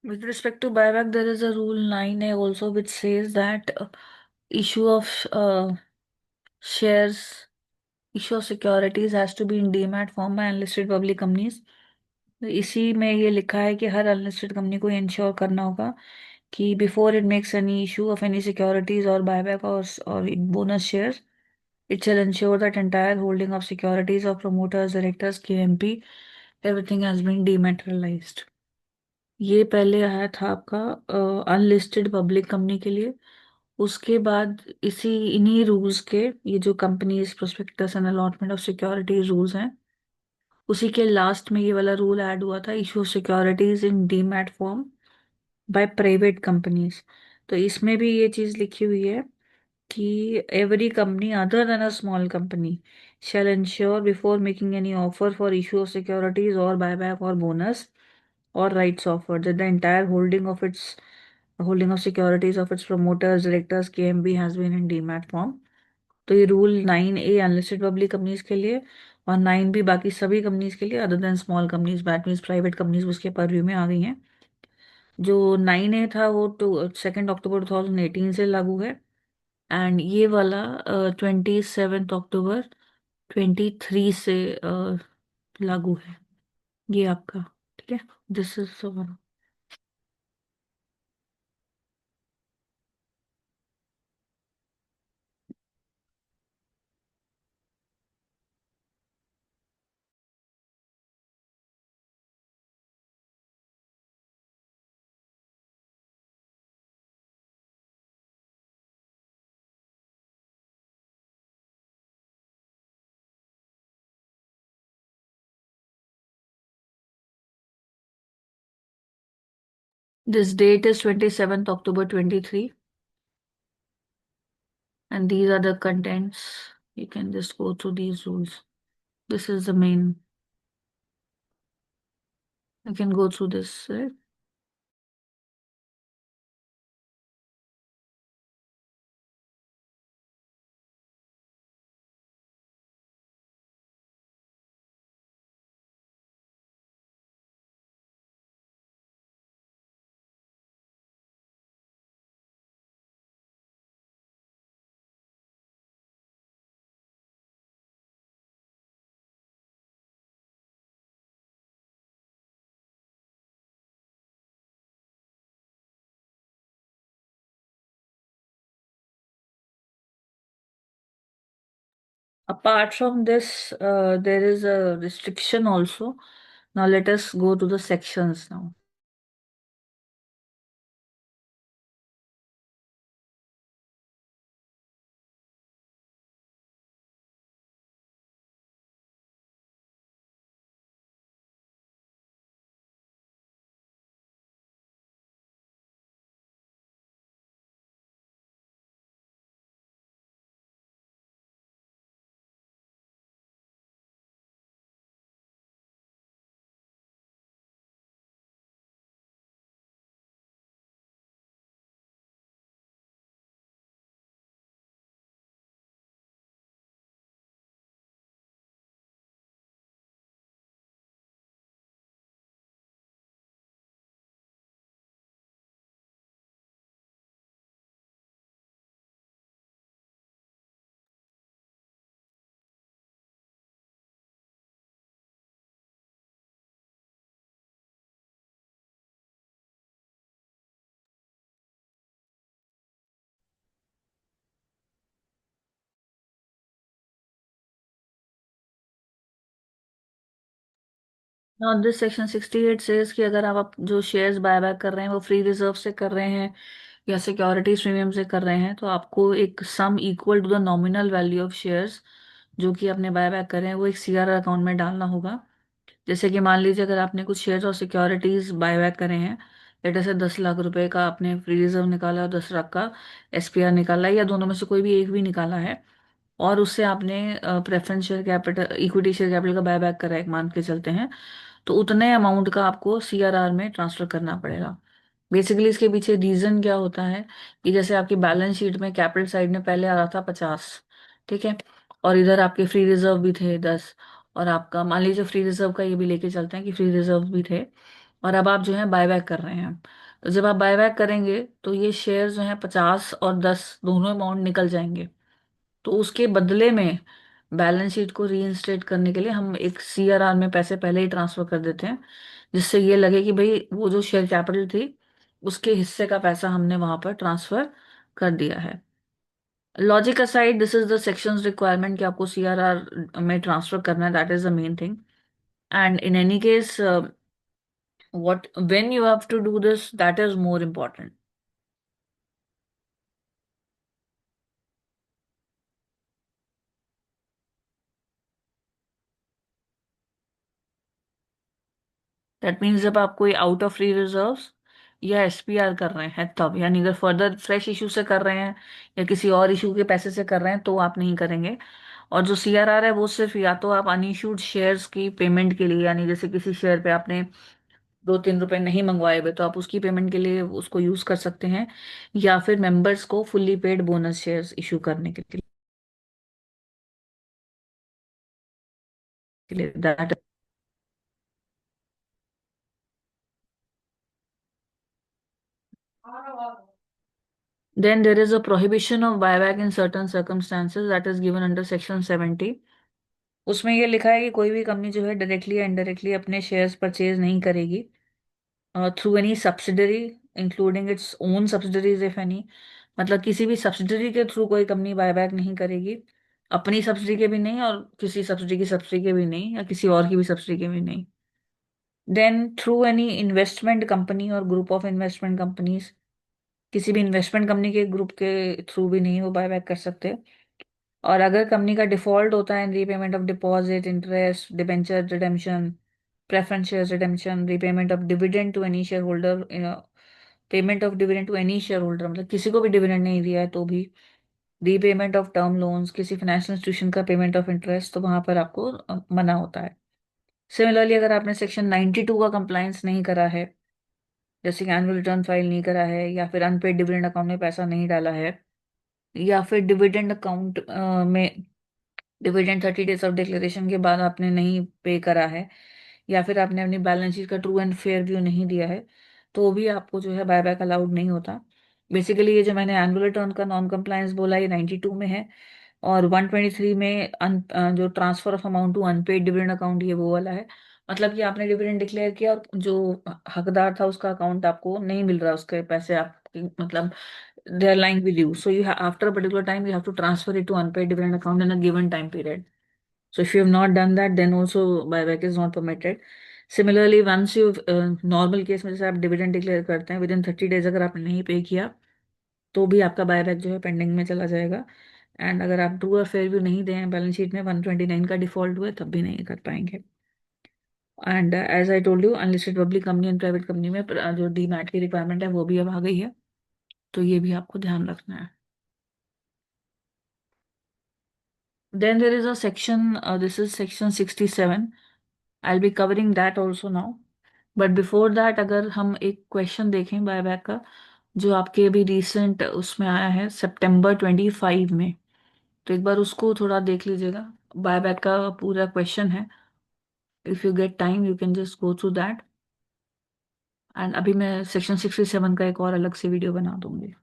With respect to buyback, there is a rule 9A also which says that issue of shares, issue of securities has to be in demat form by unlisted public companies. तो इसी में ये लिखा है कि हर unlisted company को ensure करना होगा कि before it makes any issue of any securities और बायबैक और bonus shares, it shall ensure that entire holding of securities of promoters, directors, KMP, everything has been dematerialized. ये पहले आया था आपका अनलिस्टेड पब्लिक कंपनी के लिए। उसके बाद इसी इन्हीं रूल्स के, ये जो companies prospectus and allotment of securities rules हैं, उसी के लास्ट में ये वाला रूल ऐड हुआ था, issue securities in demat form by private companies. तो इसमें भी ये चीज लिखी हुई है कि every company other than a small company shall ensure before making any offer for issue of securities or buyback or bonus or rights offered that the entire holding of securities of its promoters, directors, KMB has been in demat form. तो ये rule 9A unlisted public companies के लिए और 9B बाकी सभी companies के लिए other than small companies, that means private companies उसके परव्यू में आ गई हैं। जो 9A था वो 2 अक्टूबर 2018 से लागू है, एंड ये वाला 27 अक्टूबर 2023 से लागू है। ये आपका, ठीक है, this is one. This date is 27th October 2023, and these are the contents. You can just go through these rules. This is the main. You can go through this, right? Apart from this, there is a restriction also. Now let us go to the sections now. Now this section 68 says कि अगर आप जो shares buyback कर रहे हैं वो free reserve से कर रहे हैं या सिक्योरिटीज प्रीमियम से कर रहे हैं, तो आपको एक sum equal to the nominal value of shares जो कि आपने बायबैक कर रहे हैं वो एक सीआरआर अकाउंट में डालना होगा। जैसे कि मान लीजिए अगर आपने कुछ शेयर्स और सिक्योरिटीज बायबैक करे हैं, लेटर से 10 लाख रुपए का आपने फ्री रिजर्व निकाला और 10 लाख का एसपीआर निकाला, या दोनों में से कोई भी एक भी निकाला है, और उससे आपने preference share capital, equity share capital का बायबैक करा है, एक मान के चलते हैं, तो उतने अमाउंट का आपको सीआरआर में ट्रांसफर करना पड़ेगा। बेसिकली इसके पीछे रीजन क्या होता है कि जैसे आपकी बैलेंस शीट में कैपिटल साइड में पहले आ रहा था 50, ठीक है, और इधर आपके फ्री रिजर्व भी थे 10, और आपका मान लीजिए फ्री रिजर्व का ये भी लेके चलते हैं कि फ्री रिजर्व भी थे, और अब आप जो है बायबैक कर रहे हैं। तो जब आप बायबैक करेंगे तो ये शेयर जो है 50 और 10 दोनों अमाउंट निकल जाएंगे। तो उसके बदले में बैलेंस शीट को रीइंस्टेट करने के लिए हम एक सीआरआर में पैसे पहले ही ट्रांसफर कर देते हैं, जिससे ये लगे कि भाई वो जो शेयर कैपिटल थी उसके हिस्से का पैसा हमने वहां पर ट्रांसफर कर दिया है। Logic aside, this is the sections requirement कि आपको सीआरआर में ट्रांसफर करना है, that is the main thing. And in any case what when you have to do this, that is more important. That means जब आप कोई out of free reserves या SPR कर रहे हैं तब, यानी अगर फर्दर फ्रेश इशू से कर रहे हैं या किसी और इशू के पैसे से कर रहे हैं तो आप नहीं करेंगे। और जो सीआरआर है वो सिर्फ या तो आप अनइश्यूड शेयर्स की पेमेंट के लिए, यानी जैसे किसी शेयर पे आपने 2-3 रुपए नहीं मंगवाए हुए तो आप उसकी पेमेंट के लिए उसको यूज कर सकते हैं, या फिर मेंबर्स को fully paid bonus shares issue करने के लिए that. Then there is a prohibition of buyback in certain circumstances that is given under section 70। उसमें ये लिखा है कि कोई भी कंपनी जो है डायरेक्टली या इनडायरेक्टली अपने शेयर्स परचेज नहीं करेगी through any subsidiary, including its own subsidiaries if any. मतलब किसी भी सब्सिडरी के थ्रू कोई कंपनी बायबैक नहीं करेगी, अपनी सब्सिडी के भी नहीं और किसी सब्सिडी की सब्सिडी के भी नहीं या किसी और की भी सब्सिडी के भी नहीं। Then through any investment company और ग्रुप ऑफ इन्वेस्टमेंट कंपनीज, किसी भी इन्वेस्टमेंट कंपनी के ग्रुप के थ्रू भी नहीं वो बायबैक कर सकते। और अगर कंपनी का डिफॉल्ट होता है in repayment of deposit, interest, debenture redemption, preference share redemption, repayment of dividend to any share holder, payment of dividend to any share holder, मतलब किसी को भी डिविडेंड नहीं दिया है तो भी, रीपेमेंट ऑफ टर्म लोन्स, किसी फाइनेंशियल इंस्टीट्यूशन का पेमेंट ऑफ इंटरेस्ट, तो वहां पर आपको मना होता है। सिमिलरली अगर आपने सेक्शन 92 का कंप्लायंस नहीं करा है, जैसे कि एनुअल रिटर्न फाइल नहीं करा है, या फिर अनपेड डिविडेंड अकाउंट में पैसा नहीं डाला है, या फिर डिविडेंड अकाउंट में डिविडेंड 30 डेज ऑफ डिक्लेरेशन के बाद आपने नहीं पे करा है, या फिर आपने अपनी बैलेंस शीट का ट्रू एंड फेयर व्यू नहीं दिया है, तो भी आपको जो है बायबैक अलाउड नहीं होता। बेसिकली ये जो मैंने एनुअल रिटर्न का नॉन कंप्लायंस बोला ये 92 में है, और 123 में जो transfer of amount to unpaid dividend account ये वो वाला है। मतलब कि आपने डिविडेंड डिक्लेयर किया और जो हकदार था उसका अकाउंट आपको नहीं मिल रहा, उसके पैसे आप मतलब they are lying with you, so you have, after a particular time you have to transfer it to unpaid dividend account in a given time period. So if you have not done that, then also buyback is not permitted. Similarly, once you normal case में जैसे आप dividend declare करते हैं with in 30 days अगर आपने नहीं पे किया तो भी आपका बायबैक जो है पेंडिंग में चला जाएगा। एंड अगर आप ट्रू और फेयर व्यू नहीं दें बैलेंस शीट में 129 का डिफॉल्ट हुए तब भी नहीं कर पाएंगे। And as I told you unlisted public company and private company में जो डीमैट की रिक्वायरमेंट है वो भी अब आ गई है, तो ये भी आपको ध्यान रखना है। Then there is a section, this is section 67. I'll be covering that also now. But before that अगर हम एक क्वेश्चन देखें बायबैक का, जो आपके अभी रिसेंट उसमें आया है September 25 में, तो एक बार उसको थोड़ा देख लीजिएगा। बायबैक का पूरा क्वेश्चन है, if you get time you can just go through that. And अभी मैं सेक्शन 67 का एक और अलग से वीडियो बना दूंगी।